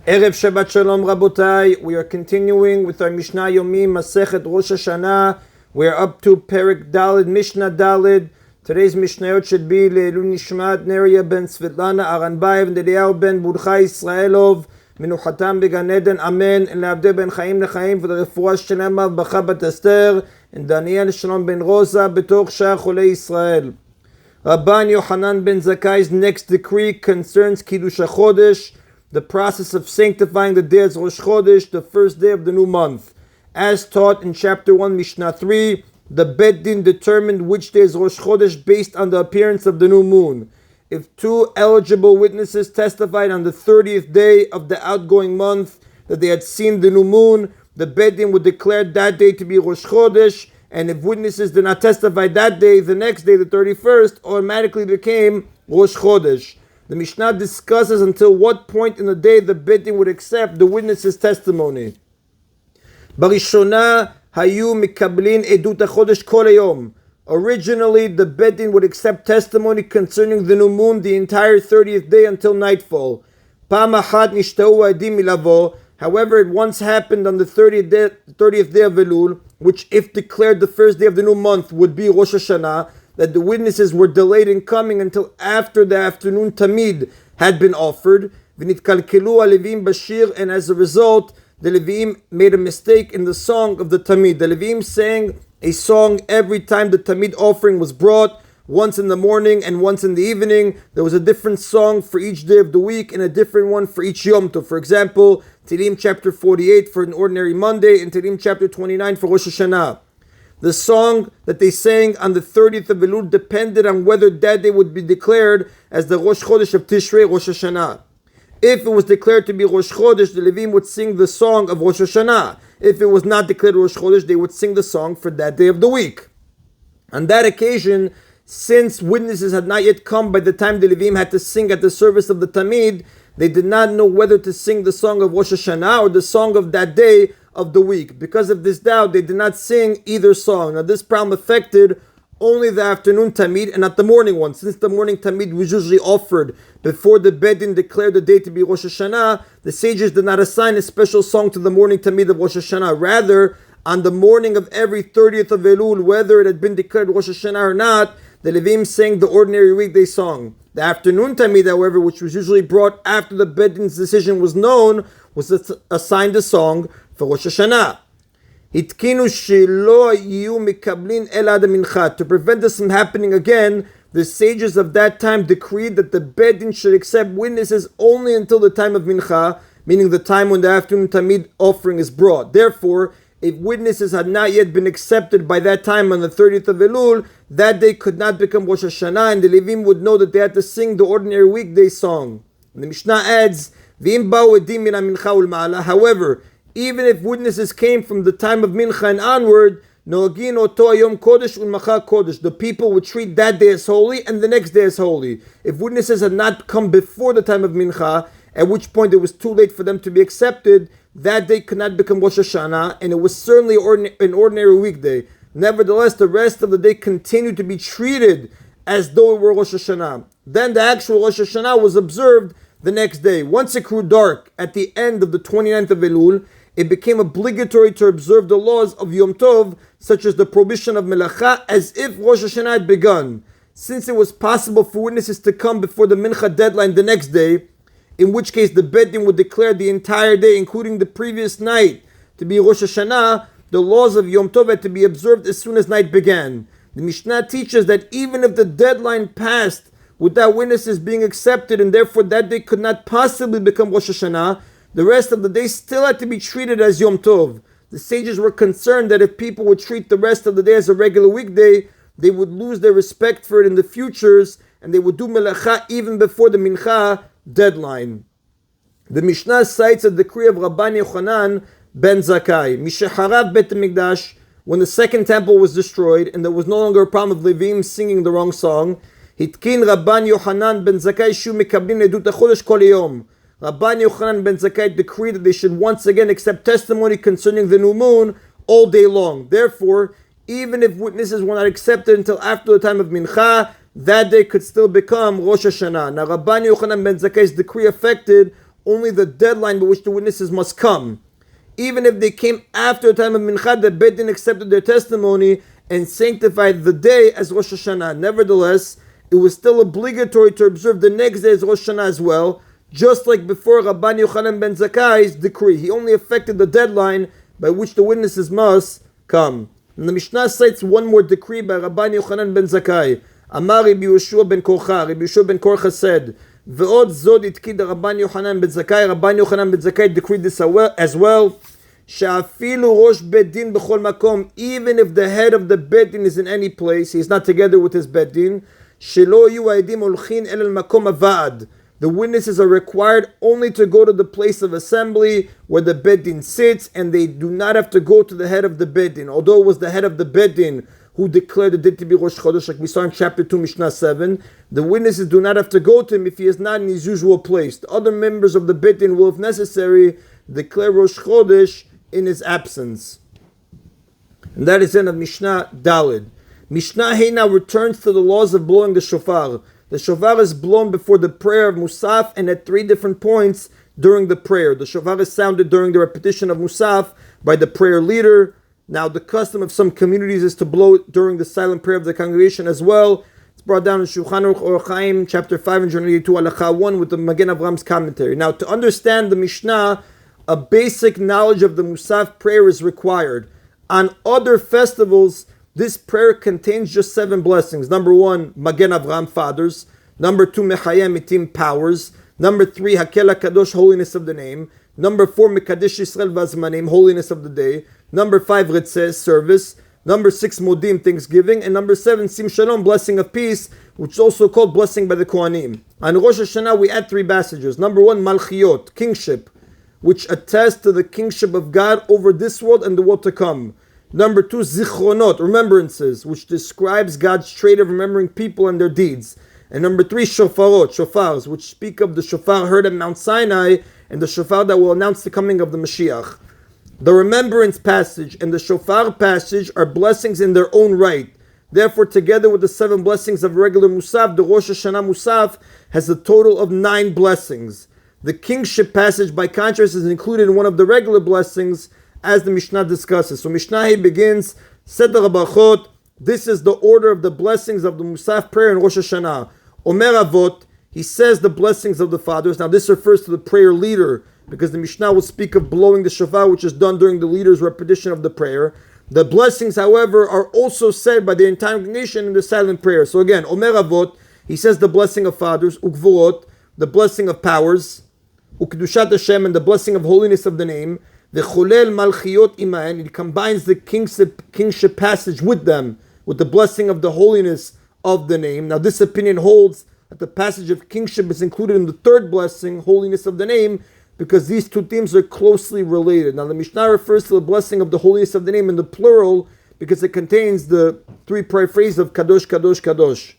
Erev Shabbat Shalom Rabotai. We are continuing with our Mishna Yomi Masechet Rosh Hashanah. We are up to Perek Daled, Mishnah Daled. Today's Mishnayot should be Le'elu Nishmat Neria ben Svetlana Aranbaev Neliyahu ben Burcha Israelov Menuchatam Began Eden. Amen. And Le'avdeh ben Chaim Lechaim for the Refuah Shenema Bacha Bat Esther and Daniel Shalom ben Rosa Betoch Shah Cholei Israel. Rabban Yochanan ben Zakkai's next decree concerns Kiddush HaChodesh, the process of sanctifying the day as Rosh Chodesh, the first day of the new month. As taught in chapter 1, Mishnah 3, the Bet Din determined which day is Rosh Chodesh based on the appearance of the new moon. If two eligible witnesses testified on the 30th day of the outgoing month that they had seen the new moon, the Bet Din would declare that day to be Rosh Chodesh, and if witnesses did not testify that day, the next day, the 31st, automatically became Rosh Chodesh. The Mishnah discusses until what point in the day the Bet Din would accept the witness's testimony. Barishona hayu mikablin edut hachodesh kol hayom. Originally, the Bet Din would accept testimony concerning the new moon the entire 30th day until nightfall. Pam achat nishtau adim milavo. However, it once happened on the 30th day of Elul, which, if declared the first day of the new month, would be Rosh Hashanah, that the witnesses were delayed in coming until after the afternoon tamid had been offered. V'nitkalkelu Alevim bashir, and as a result, the Levim made a mistake in the song of the tamid. The Levim sang a song every time the tamid offering was brought, once in the morning and once in the evening. There was a different song for each day of the week and a different one for each Yom Tov. For example, Tehillim chapter 48 for an ordinary Monday and Tehillim chapter 29 for Rosh Hashanah. The song that they sang on the 30th of Elul depended on whether that day would be declared as the Rosh Chodesh of Tishrei, Rosh Hashanah. If it was declared to be Rosh Chodesh, the Levim would sing the song of Rosh Hashanah. If it was not declared Rosh Chodesh, they would sing the song for that day of the week. On that occasion, since witnesses had not yet come by the time the Levim had to sing at the service of the Tamid, they did not know whether to sing the song of Rosh Hashanah or the song of that day of the week. Because of this doubt, they did not sing either song. Now, this problem affected only the afternoon Tamid and not the morning one. Since the morning Tamid was usually offered before the Bet Din declared the day to be Rosh Hashanah, the sages did not assign a special song to the morning Tamid of Rosh Hashanah. Rather, on the morning of every 30th of Elul, whether it had been declared Rosh Hashanah or not, the Levim sang the ordinary weekday song. The afternoon Tamid, however, which was usually brought after the Bet Din's decision was known, was assigned a song for Rosh Hashanah. To prevent this from happening again, the sages of that time decreed that the Bet Din should accept witnesses only until the time of Mincha, meaning the time when the afternoon Tamid offering is brought. Therefore, if witnesses had not yet been accepted by that time on the 30th of Elul, that day could not become Rosh Hashanah, and the Levim would know that they had to sing the ordinary weekday song. And the Mishnah adds, however, even if witnesses came from the time of Mincha and onward, the people would treat that day as holy and the next day as holy. If witnesses had not come before the time of Mincha, at which point it was too late for them to be accepted, that day could not become Rosh Hashanah, and it was certainly an ordinary weekday. Nevertheless, the rest of the day continued to be treated as though it were Rosh Hashanah. Then the actual Rosh Hashanah was observed the next day. Once it grew dark at the end of the 29th of Elul, it became obligatory to observe the laws of Yom Tov, such as the prohibition of Melacha, as if Rosh Hashanah had begun. Since it was possible for witnesses to come before the Mincha deadline the next day, in which case the Bet Din would declare the entire day, including the previous night, to be Rosh Hashanah, the laws of Yom Tov had to be observed as soon as night began. The Mishnah teaches that even if the deadline passed without witnesses being accepted, and therefore that day could not possibly become Rosh Hashanah, the rest of the day still had to be treated as Yom Tov. The sages were concerned that if people would treat the rest of the day as a regular weekday, they would lose their respect for it in the futures, and they would do Melacha even before the Mincha deadline. The Mishnah cites a decree of Rabban Yochanan ben Zakkai. Mishaharav Bet Mikdash, when the second temple was destroyed and there was no longer a problem of Levim singing the wrong song, Hitkin Rabban Yochanan ben Zakkai shu mekablin edut hachodesh kol yom. Rabban Yochanan ben Zakkai decreed that they should once again accept testimony concerning the new moon all day long. Therefore, even if witnesses were not accepted until after the time of Mincha, that day could still become Rosh Hashanah. Now, Rabban Yochanan ben Zakkai's decree affected only the deadline by which the witnesses must come. Even if they came after the time of Mincha, the Beit Din accepted their testimony and sanctified the day as Rosh Hashanah. Nevertheless, it was still obligatory to observe the next day as Rosh Hashanah as well, just like before Rabban Yochanan ben Zakkai's decree. He only affected the deadline by which the witnesses must come. And the Mishnah cites one more decree by Rabban Yochanan ben Zakkai. Amar Rabbi Yehoshua ben Korcha. Rabbi Yehoshua ben Korcha said, Ve'od zod itkid Rabban Yochanan ben Zakkai. Rabban Yochanan ben Zakkai decreed this as well. Sha'afilu rosh bet din b'chol makom. Even if the head of the bet din is in any place, he is not together with his bet din. Shelo yu ha'edim olchin el makom ha'va'ad. The witnesses are required only to go to the place of assembly where the Beit Din sits, and they do not have to go to the head of the Beit Din. Although it was the head of the Beit Din who declared the din to be Rosh Chodesh, like we saw in chapter 2, Mishnah 7, the witnesses do not have to go to him if he is not in his usual place. The other members of the Beit Din will, if necessary, declare Rosh Chodesh in his absence. And that is the end of Mishnah Dalid. Mishnah Hey now returns to the laws of blowing the shofar. The shofar is blown before the prayer of Musaf and at 3 different points during the prayer. The shofar is sounded during the repetition of Musaf by the prayer leader. Now, the custom of some communities is to blow it during the silent prayer of the congregation as well. It's brought down in Shulchan Aruch Orach Chaim, chapter 5 and Journal 82, Halacha 1, with the Magen Avram's commentary. Now, to understand the Mishnah, a basic knowledge of the Musaf prayer is required. On other festivals, this prayer contains just 7 blessings. Number 1, Magen Avram, fathers. Number 2, Mechayem Mitim, powers. Number 3, Hakel HaKadosh, holiness of the name. Number 4, Mekadesh Yisrael Vazmanim, holiness of the day. Number 5, Ritzeh, service. Number 6, Modim, thanksgiving. And number 7, Sim Shalom, blessing of peace, which is also called blessing by the Kohanim. On Rosh Hashanah, we add 3 passages. Number 1, Malchiot, kingship, which attests to the kingship of God over this world and the world to come. Number 2, zichronot, remembrances, which describes God's trait of remembering people and their deeds. And number 3, shofarot, shofars, which speak of the shofar heard at Mount Sinai and the shofar that will announce the coming of the Mashiach. The remembrance passage and the shofar passage are blessings in their own right. Therefore, together with the 7 blessings of regular Musaf, the Rosh Hashanah Musaf has a total of 9 blessings. The kingship passage, by contrast, is included in one of the regular blessings, as the Mishnah discusses. So Mishnah begins, Seder HaBrachot. This is the order of the blessings of the Musaf prayer in Rosh Hashanah. Omer Avot, he says the blessings of the fathers. Now this refers to the prayer leader, because the Mishnah will speak of blowing the shofar, which is done during the leader's repetition of the prayer. The blessings, however, are also said by the entire congregation in the silent prayer. So again, Omer Avot, he says the blessing of fathers, Ukvorot, the blessing of powers, Ukdushat Hashem, and the blessing of holiness of the name. The Cholel Malchiot Imaen, it combines the kingship passage with them, with the blessing of the holiness of the name. Now this opinion holds that the passage of kingship is included in the 3rd blessing, holiness of the name, because these 2 themes are closely related. Now the Mishnah refers to the blessing of the holiness of the name in the plural, because it contains the 3 prayer phrases of Kadosh, Kadosh, Kadosh.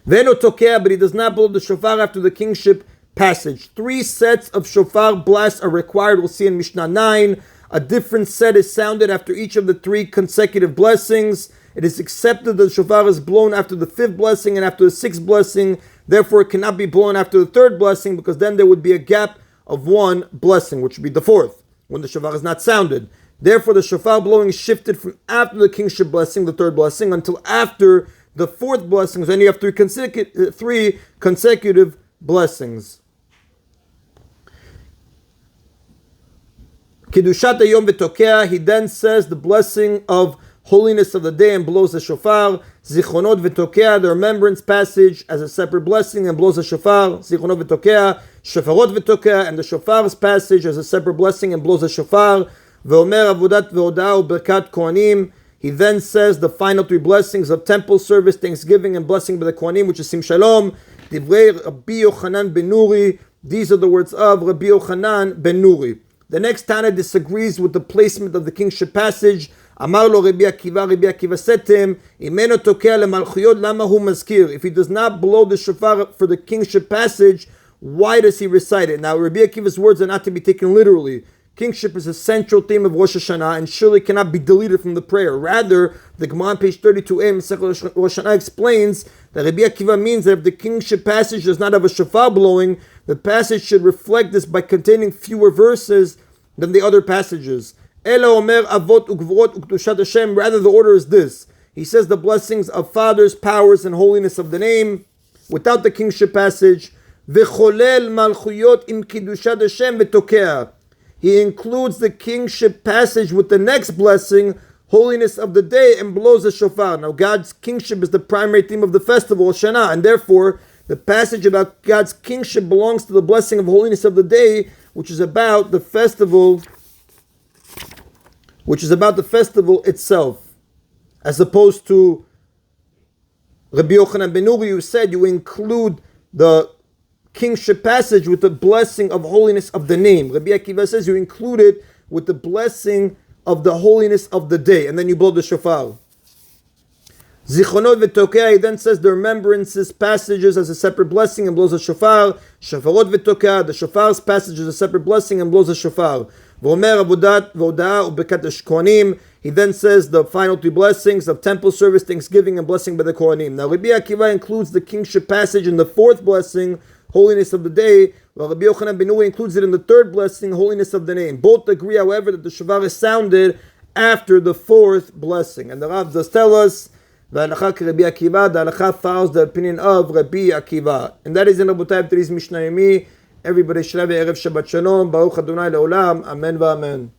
Veno tokea, but he does not blow the shofar after the kingship passage. 3 sets of shofar blasts are required. We'll see in Mishnah 9. A different set is sounded after each of the 3 consecutive blessings. It is accepted that the shofar is blown after the 5th blessing and after the 6th blessing. Therefore, it cannot be blown after the 3rd blessing, because then there would be a gap of 1 blessing, which would be the 4th, when the shofar is not sounded. Therefore, the shofar blowing is shifted from after the kingship blessing, the 3rd blessing, until after the 4th blessing. So then you have 3 consecutive blessings. Kiddushat Hayom v'tokea, he then says the blessing of holiness of the day and blows the shofar. Zichronot v'tokea, the remembrance passage as a separate blessing and blows the shofar. Zichronot v'tokea, shofarot v'tokea, and the shofar's passage as a separate blessing and blows the shofar. Ve'omer avodat ve'odah u'berkat kohanim. He then says the final 3 blessings of temple service, thanksgiving, and blessing by the kohanim, which is Sim Shalom. Divrei Rabbi Yochanan ben Nuri. These are the words of Rabbi Yochanan ben Nuri. The next Tana disagrees with the placement of the kingship passage. Amar lo Rabbi Akiva said to him, Imeno tokea lemalchiyot lama hu mazkir. If he does not blow the shofar for the kingship passage, why does he recite it? Now, Rabbi Akiva's words are not to be taken literally. Kingship is a central theme of Rosh Hashanah and surely cannot be deleted from the prayer. Rather, the Gemara on page 32a, Masechet Rosh Hashanah, explains that Rabbi Akiva means that if the kingship passage does not have a shofar blowing, the passage should reflect this by containing fewer verses than the other passages. Ela omer avot ugvorot ukdushat Hashem. Rather, the order is this. He says the blessings of fathers, powers, and holiness of the name, without the kingship passage. V'cholel malchuyot im kiddushat Hashem v'tokea. He includes the kingship passage with the next blessing, holiness of the day, and blows the shofar. Now, God's kingship is the primary theme of the festival, Hashanah, and therefore, the passage about God's kingship belongs to the blessing of holiness of the day, which is about the festival itself, as opposed to Rabbi Yochanan ben Uri, who said you include the kingship passage with the blessing of holiness of the name. Rabbi Akiva says you include it with the blessing of the holiness of the day, and then you blow the shofar. Zichronot v'tokea, he then says the remembrances passages as a separate blessing and blows the shofar. Shofarot v'tokea, the shofar's passage is a separate blessing and blows the shofar. V'omer avodat v'odah u'bekat kohanim. He then says the final three blessings of temple service, thanksgiving, and blessing by the kohanim. Now Rabbi Akiva includes the kingship passage in the fourth blessing, holiness of the day, while Rabbi Yochanan ben Uri includes it in the third blessing, holiness of the name. Both agree, however, that the shofar is sounded after the fourth blessing. And the Rav does tell us, V'alacha ki Rabbi Akiva, the halacha follows the opinion of Rabbi Akiva. And that is in Rabotai today's Mishna Yomi. Everybody should have a Erev Shabbat Shalom. Baruch Adonai Le'olam. Amen v'amen.